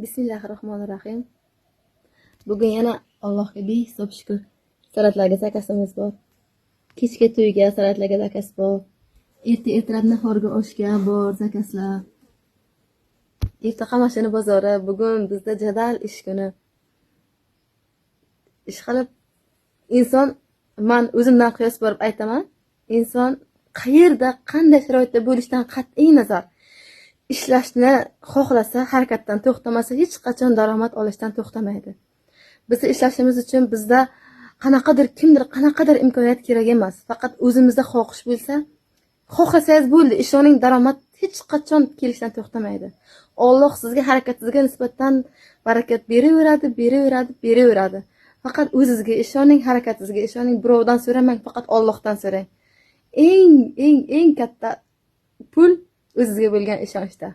Bismillahirrohmanirrohim. Bugun yana Allohga behisob shukr. Salatlarga zakasimiz bor. Kechki to'yga salatlarga zakas bor. Ertalab nahorga oshga bor zakaslar. Erta qamashini bozori. Bugun bizda jadal ish kuni. Ish qilib inson, men o'zimdan qiyos borib aytaman. Inson qayerda, qanday sharoitda bo'lishidan qat'iy nazar ishlashni xohlasa, harakatdan to'xtamasa, hech qachon daromad olishdan to'xtamaydi. Biz ishlashimiz uchun bizda kimdir qanaqadir imkoniyat kerak emas. Faqat o'zimizda xohish bo'lsa, xohlasangiz bo'ldi. Ishoning, daromad hech qachon kelishdan to'xtamaydi. Alloh sizga harakatingizga nisbatan barakat beraveradi. Faqat o'zingizga ishoning, harakatingizga ishoning. Birovdan so'ramang, faqat Allohdan so'rang. Eng katta pul o'zingizga bo'lgan ishonchda.